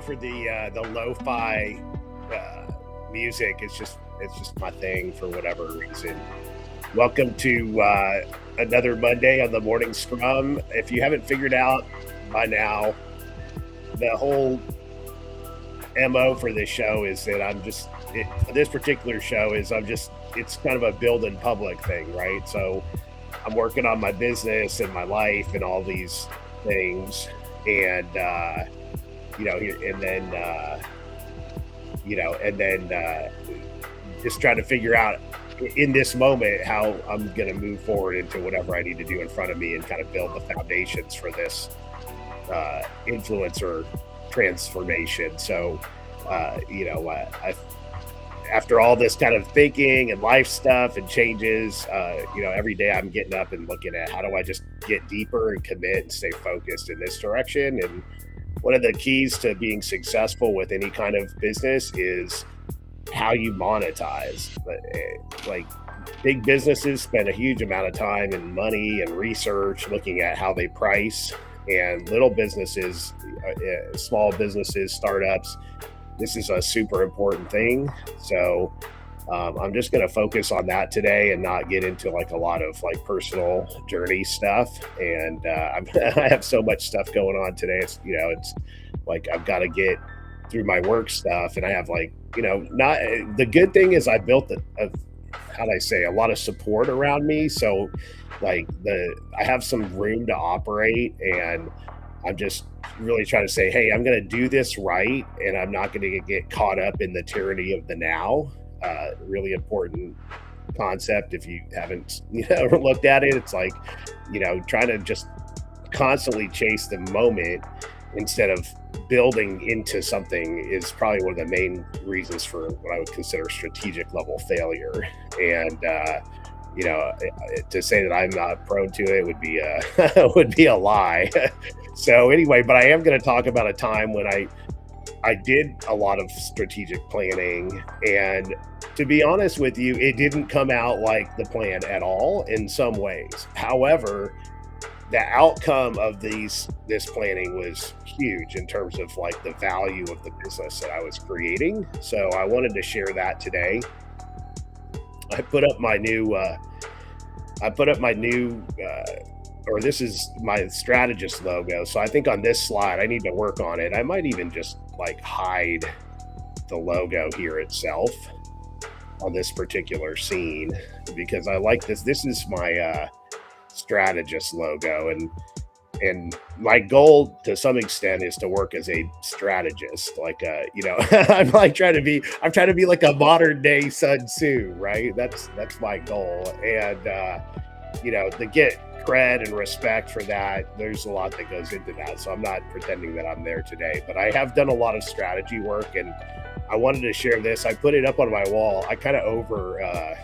for the lo-fi music. It's just my thing for whatever reason. Welcome to another Monday on the Morning Scrum. If you haven't figured out by now, the whole MO for this show is that this particular show is it's kind of a build in public thing, right? So I'm working on my business and my life and all these things, and just trying to figure out in this moment how I'm going to move forward into whatever I need to do in front of me and kind of build the foundations for this influencer transformation. So, after all this kind of thinking and life stuff and changes, every day I'm getting up and looking at how do I just get deeper and commit and stay focused in this direction. And one of the keys to being successful with any kind of business is how you monetize. Like big businesses spend a huge amount of time and money and research looking at how they price, and little businesses, small businesses, startups, this is a super important thing. So I'm just going to focus on that today and not get into like a lot of like personal journey stuff. And I have so much stuff going on today. It's like I've got to get through my work stuff, and I have not the good thing is I built a lot of support around me. So I have some room to operate, and I'm just really trying to say, hey, I'm going to do this right, and I'm not going to get caught up in the tyranny of the now. Really important concept. If you haven't looked at it, it's like trying to just constantly chase the moment instead of building into something is probably one of the main reasons for what I would consider strategic level failure. And to say that I'm not prone to it would be a lie. So anyway, but I am going to talk about a time when I did a lot of strategic planning, and to be honest with you, it didn't come out like the plan at all in some ways. However, the outcome of this planning was huge in terms of like the value of the business that I was creating. So I wanted to share that today. I put up my new, or this is my strategist logo. So I think on this slide, I need to work on it. I might even just like hide the logo here itself on this particular scene, because I like this. This is my strategist logo, and my goal to some extent is to work as a strategist. I'm trying to be like a modern day Sun Tzu, right? That's my goal. And to get cred and respect for that, there's a lot that goes into that. So I'm not pretending that I'm there today, but I have done a lot of strategy work, and I wanted to share this. I put it up on my wall. I kind of over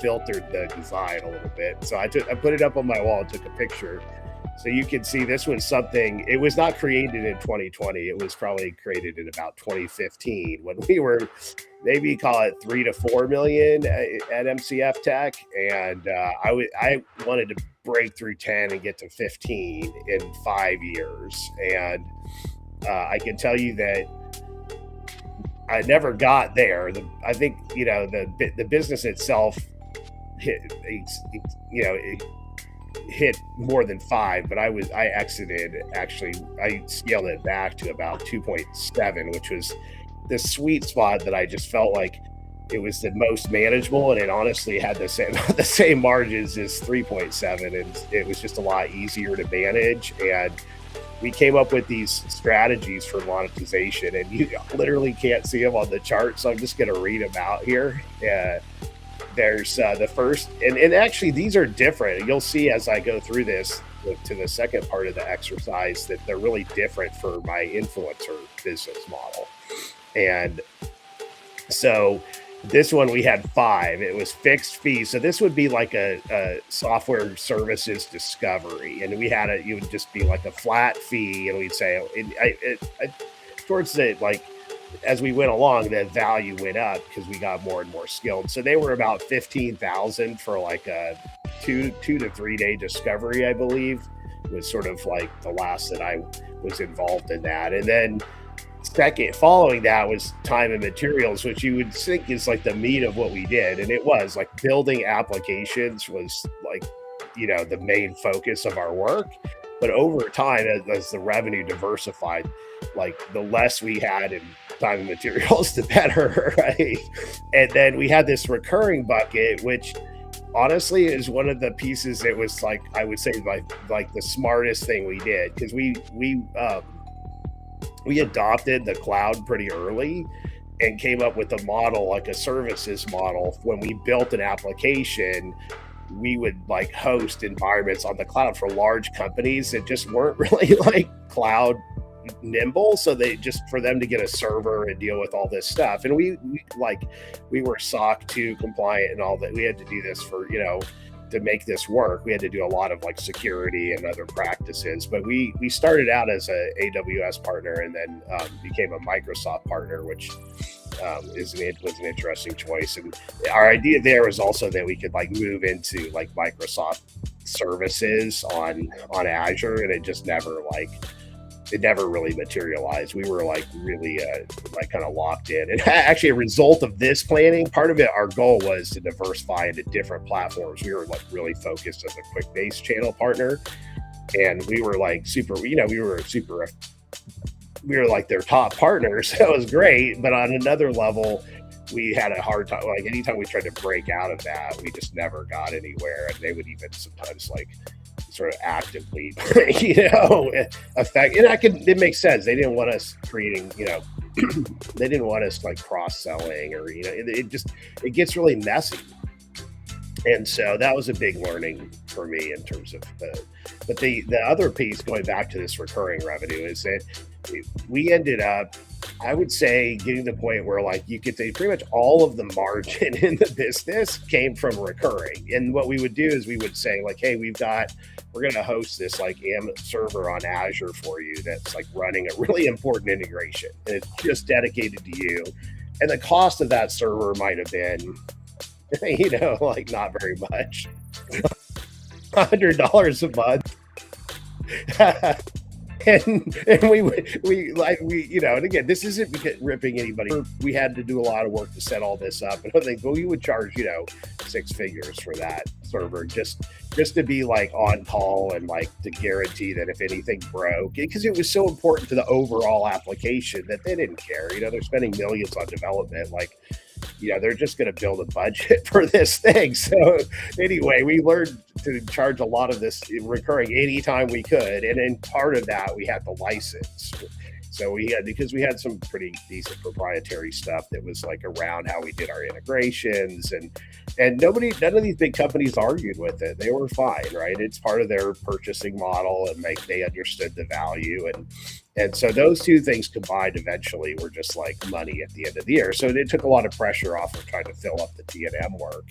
filtered the design a little bit. So I put it up on my wall and took a picture. So you can see this was something, it was not created in 2020. It was probably created in about 2015 when we were maybe call it 3 to 4 million at MCF Tech. And I wanted to break through 10 and get to 15 in 5 years. And I can tell you that I never got there. I think, the business itself hit more than 5, but I exited, actually, I scaled it back to about 2.7, which was the sweet spot that I just felt like it was the most manageable, and it honestly had the same margins as 3.7, and it was just a lot easier to manage. And we came up with these strategies for monetization, and you literally can't see them on the chart, so I'm just going to read them out here. There's the first, and actually these are different. You'll see as I go through this to the second part of the exercise that they're really different for my influencer business model. And so this one, we had 5. It was fixed fee. So this would be like a software services discovery. And you would just be like a flat fee. And we'd say, towards the, like, as we went along, the value went up because we got more and more skilled. So they were about 15,000 for like a 2 to 3 day discovery, I believe, was sort of like the last that I was involved in that. And then Second, following that was time and materials, which you would think is like the meat of what we did. And it was like building applications was like, the main focus of our work. But over time, as the revenue diversified, like the less we had in time and materials, the better, right? And then we had this recurring bucket, which honestly is one of the pieces that was like, I would say like the smartest thing we did, because we adopted the cloud pretty early and came up with a model, like a services model. When we built an application, we would like host environments on the cloud for large companies that just weren't really like cloud nimble. So they just, for them to get a server and deal with all this stuff. And we were SOC 2 compliant and all that. We had to do this for, to make this work. We had to do a lot of like security and other practices, but we started out as a AWS partner and then became a Microsoft partner, which was an interesting choice. And our idea there was also that we could like move into like Microsoft services on Azure, and it just never really materialized. We were like really like kind of locked in. And actually, a result of this planning, part of it, our goal was to diversify into different platforms. We were like really focused as a QuickBase channel partner, and we were like we were like their top partners. So it was great. But on another level, we had a hard time. Like anytime we tried to break out of that, we just never got anywhere. And they would even sometimes like sort of actively, affect. And it makes sense. They didn't want us creating, they didn't want us like cross-selling or, it gets really messy. And so that was a big learning for me in terms of but the other piece, going back to this recurring revenue, is that we ended up, I would say, getting to the point where like you could say pretty much all of the margin in the business came from recurring. And what we would do is we would say like, hey, we're going to host this like server on Azure for you that's like running a really important integration, and it's just dedicated to you. And the cost of that server might have been, like not very much, $100 a month. and and again, this isn't ripping anybody. We had to do a lot of work to set all this up, and I think, we would charge 6 figures for that server just to be like on call and like to guarantee that if anything broke, because it was so important to the overall application that they didn't care. They're spending millions on development, like they're just going to build a budget for this thing. So anyway, we learned to charge a lot of this recurring anytime we could. And then part of that, we had the license. So because we had some pretty decent proprietary stuff that was like around how we did our integrations, and none of these big companies argued with it. They were fine, right? It's part of their purchasing model, and like they understood the value. And so those two things combined eventually were just like money at the end of the year. So it took a lot of pressure off of trying to fill up the T&M work.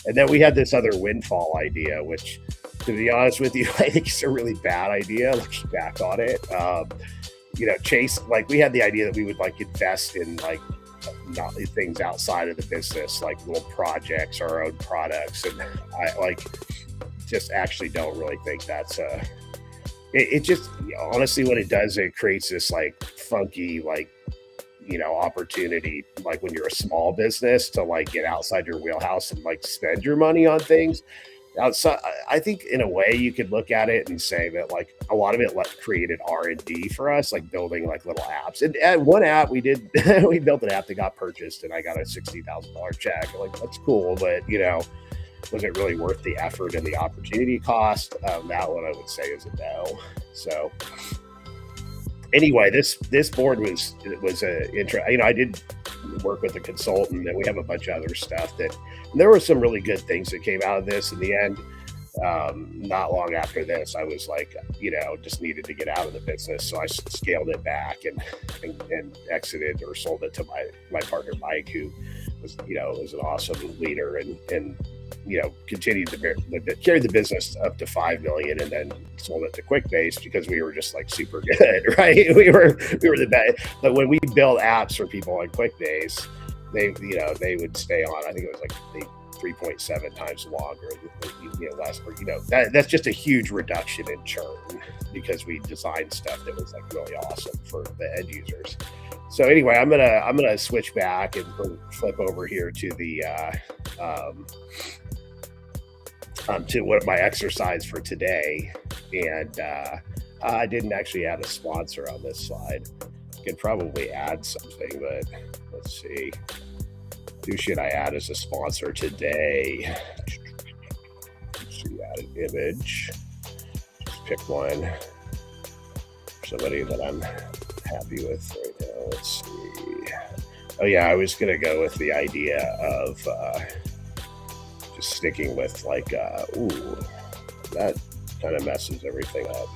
And then we had this other windfall idea, which, to be honest with you, I think it's a really bad idea looking back on it. Chase, like we had the idea that we would like invest in like not things outside of the business, like little projects, our own products. And I like just actually don't really think that's it just, honestly, what it does, it creates this like funky, like, opportunity, like when you're a small business, to like get outside your wheelhouse and like spend your money on things outside. I think in a way you could look at it and say that like a lot of it created R&D for us, like building like little apps. And one app we did, we built an app that got purchased, and I got a $60,000 check. Like, that's cool, but was it really worth the effort and the opportunity cost? That one I would say is a no. So anyway, this board was I did work with a consultant, and we have a bunch of other stuff there were some really good things that came out of this in the end. Not long after this, I was like, just needed to get out of the business. So I scaled it back and exited or sold it to my partner, Mike, who was an awesome leader and continued to carry the business up to 5 million, and then sold it to QuickBase because we were just like super good, right? We were the best. But when we built apps for people on QuickBase, they would stay on. I think it was like 3.7 times longer. That's just a huge reduction in churn because we designed stuff that was like really awesome for the end users. So anyway, I'm gonna switch back and flip over here to the to one of my exercise for today, and I didn't actually add a sponsor on this slide. Could probably add something, but let's see. Who should I add as a sponsor today? Let's see, add an image. Just pick one. Somebody that I'm happy with right now. Let's see. Oh yeah, I was gonna go with the idea of just sticking with like, ooh, that kind of messes everything up.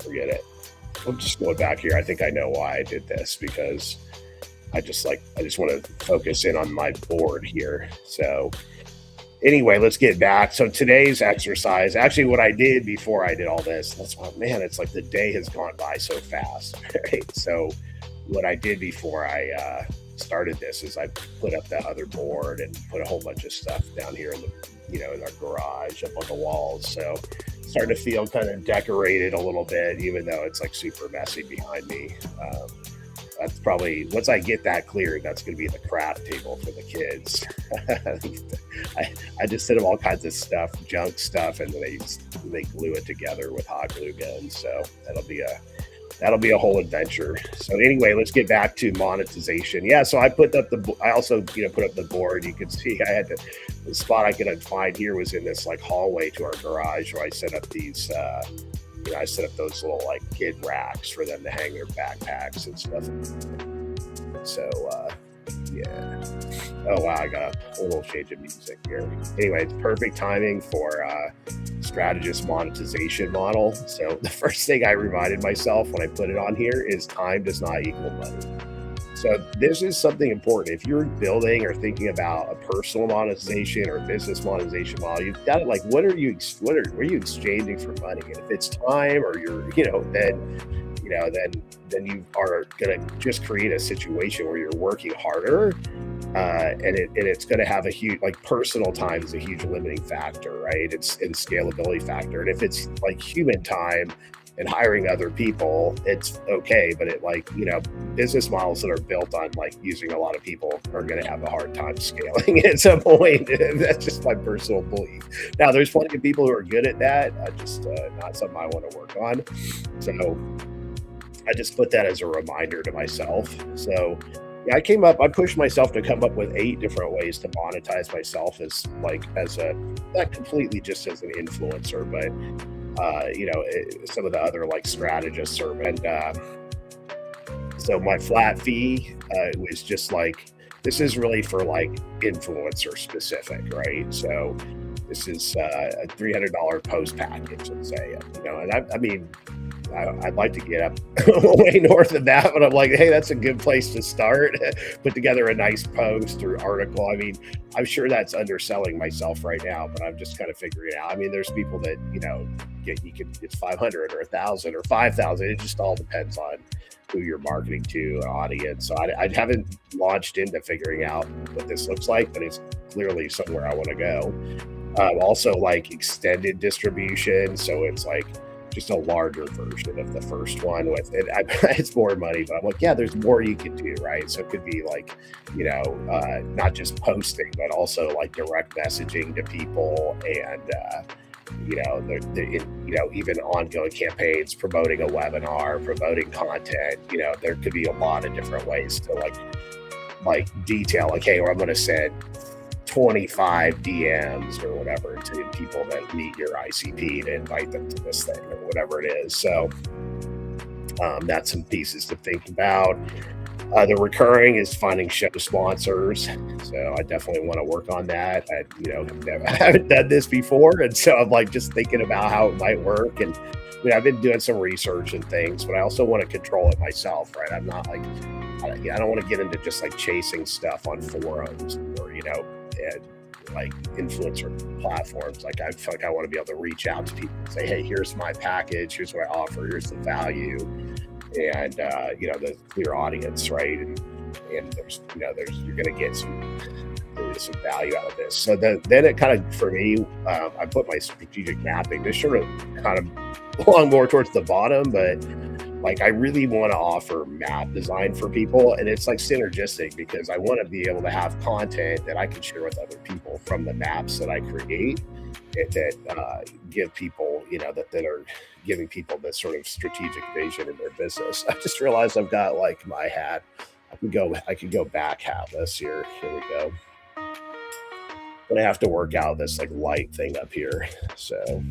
Forget it. I'm just going back here. I think I know why I did this, because I just want to focus in on my board here. So anyway, let's get back. So today's exercise, actually what I did before I did all this, that's why, man, it's like the day has gone by so fast, right? So what I did before I started this is I put up that other board and put a whole bunch of stuff down here in the, in our garage up on the walls. So starting to feel kind of decorated a little bit, even though it's like super messy behind me. That's probably, once I get that cleared, that's going to be the craft table for the kids. I just sent them all kinds of stuff, junk stuff, and they glue it together with hot glue guns. So that'll be a whole adventure. So anyway, let's get back to monetization. Yeah, so I also put up the board. You can see the spot I could find here was in this like hallway to our garage, where I set up these I set up those little like kid racks for them to hang their backpacks and stuff. So yeah. Oh wow, I got a little change of music here. Anyway, it's perfect timing for strategist monetization model. So the first thing I reminded myself when I put it on here is time does not equal money. So this is something important. If you're building or thinking about a personal monetization or business monetization model, you've got to like, what are you exchanging for money? And if it's time, or then you are going to just create a situation where you're working harder, and it's going to have a huge, like, personal time is a huge limiting factor, right? It's in scalability factor. And if it's like human time and hiring other people, it's okay. But business models that are built on like using a lot of people are going to have a hard time scaling at some point. That's just my personal belief. Now, there's plenty of people who are good at that. Just not something I want to work on. So I just put that as a reminder to myself. So yeah, I pushed myself to come up with 8 different ways to monetize myself not completely just as an influencer, but some of the other like strategists so my flat fee was just like, this is really for like influencer specific, right? So this is a $300 post package, let's say, and I'd like to get up way north of that, but I'm like, hey, that's a good place to start. Put together a nice post or article. I mean, I'm sure that's underselling myself right now, but I'm just kind of figuring it out. I mean, there's people that, it's 500 or 1,000 or 5,000. It just all depends on who you're marketing to, an audience. So I haven't launched into figuring out what this looks like, but it's clearly somewhere I want to go. Also like extended distribution. So it's like just a larger version of the first one with it. It's more money, but I'm like, yeah, there's more you can do, right? So it could be like, not just posting, but also like direct messaging to people, and even ongoing campaigns, promoting a webinar, promoting content. There could be a lot of different ways to like detail, like, hey, I'm going to send 25 DMs or whatever to people that meet your ICP to invite them to this thing or whatever it is. So that's some pieces to think about. The recurring is finding show sponsors. So I definitely want to work on that. I haven't done this before. And so I'm like just thinking about how it might work. And I've been doing some research and things, but I also want to control it myself, right? I'm not like, I don't want to get into just like chasing stuff on forums or, and like influencer platforms. Like I feel like I want to be able to reach out to people and say, hey, here's my package, here's what I offer, here's the value, and the clear audience, right? And there's you're going to get some value out of this. So then it kind of, for me, I put my strategic mapping. This sort of kind of belong more towards the bottom, but like I really want to offer map design for people, and it's like synergistic because I want to be able to have content that I can share with other people from the maps that I create that give people, that are giving people this sort of strategic vision in their business. I just realized I've got like my hat. I could go back hatless here. Here we go. But I have to work out this like light thing up here. So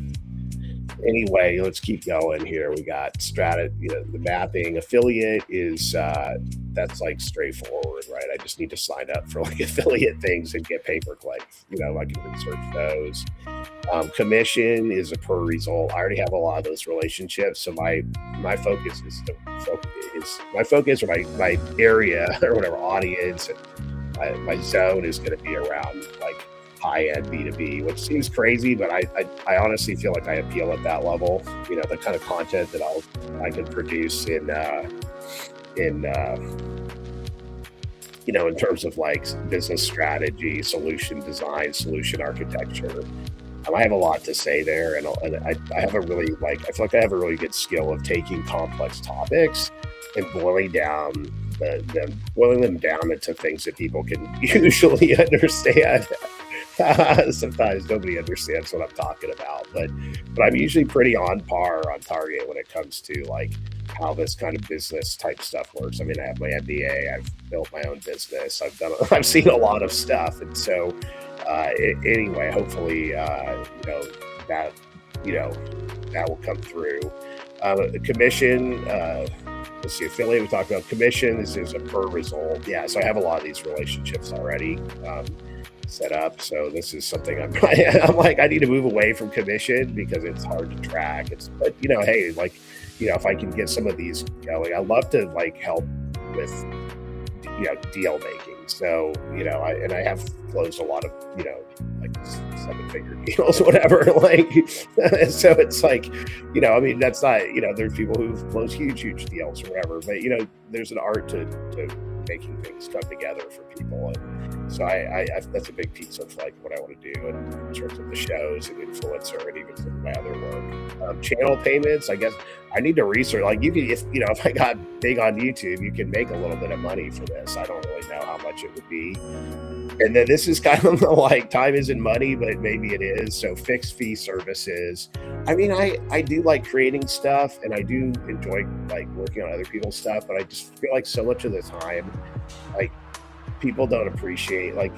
anyway, let's keep going here. We got the mapping affiliate is that's like straightforward, right? I just need to sign up for like affiliate things and get pay per click. I can research those. Commission is a per result. I already have a lot of those relationships, so my focus is my focus or my area or whatever audience and my zone is going to be around like high end B2B, which seems crazy, but I honestly feel like I appeal at that level. The kind of content that I can produce in terms of like business strategy, solution design, solution architecture. I have a lot to say there, and I have a really I feel like I have a really good skill of taking complex topics and boiling them down into things that people can usually understand. Sometimes nobody understands what I'm talking about, but I'm usually pretty on target when it comes to like how this kind of business type stuff works. I mean, I have my MBA, I've built my own business, I've seen a lot of stuff, and so anyway, hopefully, that that will come through. Commission. Let's see, affiliate. We talked about commission. This is a per result. Yeah, so I have a lot of these relationships already set up. So this is something I'm like, I need to move away from commission because it's hard to track. But hey, like, if I can get some of these going, I love to like help with deal making. So I have closed a lot of like 7-figure deals, whatever. Like, so it's like I mean, that's not there's people who've closed huge deals or whatever, but there's an art to making things come together for people, and so I that's a big piece of like what I want to do in terms of the shows and influencer and even some of my other work. Channel payments, I guess I need to research. Like you can, if I got big on YouTube, you can make a little bit of money for this. I don't really know how much it would be. And then this is kind of like time isn't money, but maybe it is. So fixed fee services. I mean, I do like creating stuff and I do enjoy like working on other people's stuff, but I just feel like so much of the time, like people don't appreciate like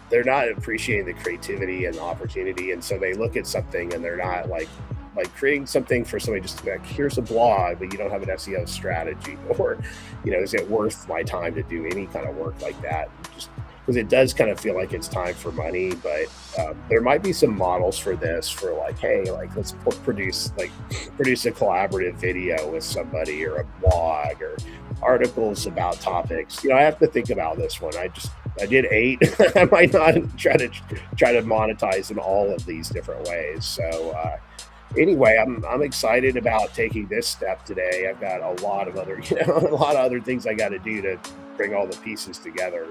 they're not appreciating the creativity and the opportunity. And so they look at something and they're not like creating something for somebody just to be like, here's a blog, but you don't have an SEO strategy, or, is it worth my time to do any kind of work like that? Just because it does kind of feel like it's time for money, but there might be some models for this for like, hey, like let's produce a collaborative video with somebody or a blog or articles about topics. I have to think about this one. I did 8. I might not try to monetize in all of these different ways. So anyway, I'm excited about taking this step today. I've got a lot of other things I got to do to bring all the pieces together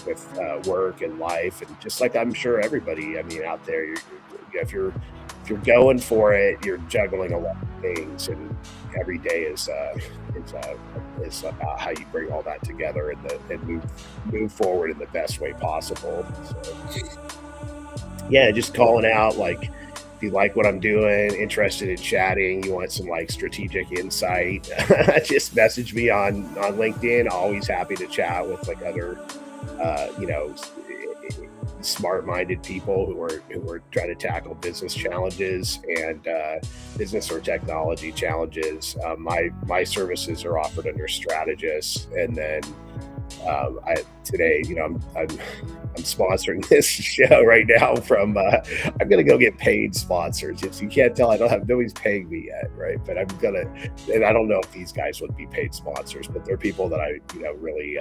with work and life, and just like I'm sure everybody, I mean, out there, if you're going for it, you're juggling a lot of things, and every day is about how you bring all that together and move forward in the best way possible. So, yeah, just calling out like, if you like what I'm doing, interested in chatting, you want some like strategic insight, just message me on LinkedIn. Always happy to chat with like other, smart-minded people who are trying to tackle business challenges and business or technology challenges. My services are offered under strategists, and then today, I'm sponsoring this show right now from, I'm going to go get paid sponsors. If you can't tell, nobody's paying me yet. Right. But and I don't know if these guys would be paid sponsors, but they're people that I, really,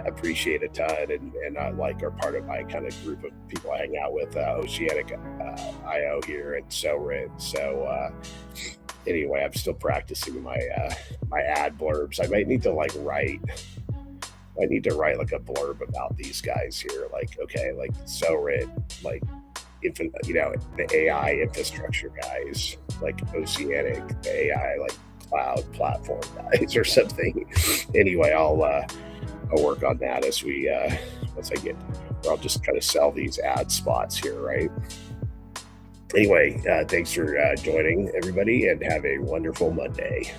appreciate a ton and I like are part of my kind of group of people I hang out with, Oceanic IO here and SoRit. So, anyway, I'm still practicing my ad blurbs. I might need to write like a blurb about these guys here. Like, okay, like SoRit, like, the AI infrastructure guys, like Oceanic, the AI, like cloud platform guys or something. Anyway, I'll work on that as we once I get. I'll just try to sell these ad spots here, right? Anyway, thanks for joining everybody, and have a wonderful Monday.